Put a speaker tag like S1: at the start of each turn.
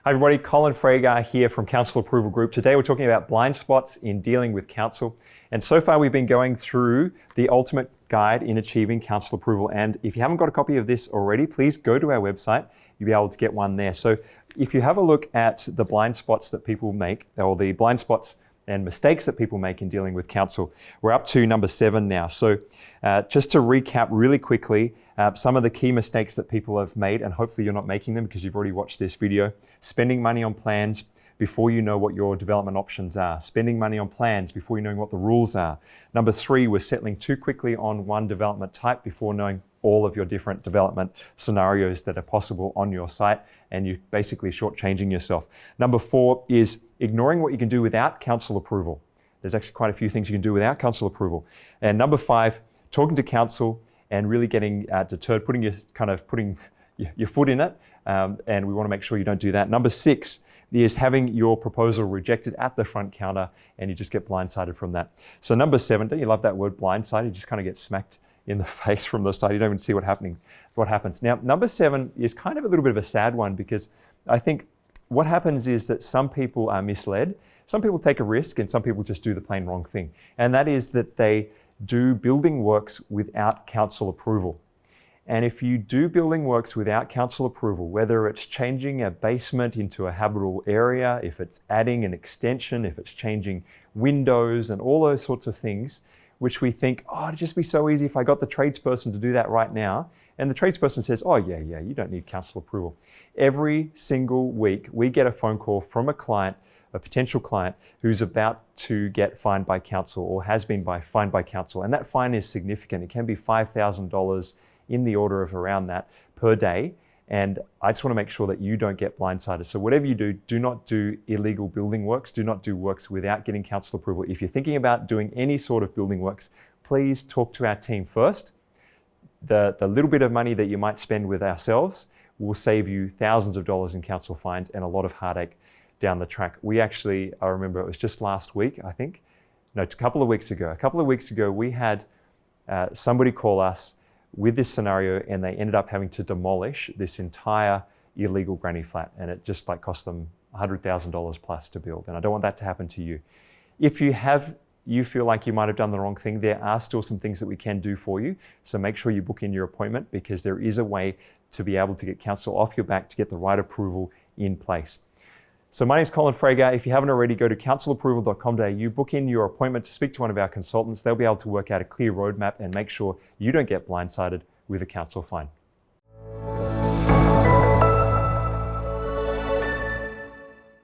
S1: Hi everybody, Colin Fragar here from Council Approval Group. Today we're talking about blind spots in dealing with council. And so far we've been going through the ultimate guide in achieving council approval. And if you haven't got a copy of this already, please go to our website. You'll be able to get one there. So if you have a look at the blind spots that people make, or the blind spots and mistakes that people make in dealing with council, we're up to number 7 now. So just to recap really quickly, some of the key mistakes that people have made, and hopefully you're not making them because you've already watched this video. Spending money on plans before you know what your development options are. Spending money on plans before you know what the rules are. Number 3, we're settling too quickly on one development type before knowing all of your different development scenarios that are possible on your site, and you're basically shortchanging yourself. Number 4 is ignoring what you can do without council approval. There's actually quite a few things you can do without council approval. And number 5, talking to council and really getting deterred, putting your foot in it, and we want to make sure you don't do that. Number 6 is having your proposal rejected at the front counter, and you just get blindsided from that. So number 7, don't you love that word, blindsided? You just kind of get smacked in the face from the start. You don't even see what happens. Now, number 7 is kind of a little bit of a sad one, because I think what happens is that some people are misled. Some people take a risk, and some people just do the plain wrong thing. And that is that they do building works without council approval. And if you do building works without council approval, whether it's changing a basement into a habitable area, if it's adding an extension, if it's changing windows and all those sorts of things, which we think, oh, it'd just be so easy if I got the tradesperson to do that right now. And the tradesperson says, oh yeah, you don't need council approval. Every single week, we get a phone call from a client, a potential client who's about to get fined by council or has been fined by council. And that fine is significant. It can be $5,000 in the order of around that per day. And I just want to make sure that you don't get blindsided. So whatever you do, do not do illegal building works. Do not do works without getting council approval. If you're thinking about doing any sort of building works, please talk to our team first. The little bit of money that you might spend with ourselves will save you thousands of dollars in council fines and a lot of heartache down the track. I remember it was just last week, I think. No, a couple of weeks ago, we had somebody call us with this scenario, and they ended up having to demolish this entire illegal granny flat, and it just cost them $100,000 plus to build. And I don't want that to happen to you. If you feel like you might have done the wrong thing, there are still some things that we can do for you. So make sure you book in your appointment, because there is a way to be able to get council off your back to get the right approval in place. So my name is Colin Fragar. If you haven't already, go to councilapproval.com.au, book in your appointment to speak to one of our consultants. They'll be able to work out a clear roadmap and make sure you don't get blindsided with a council fine.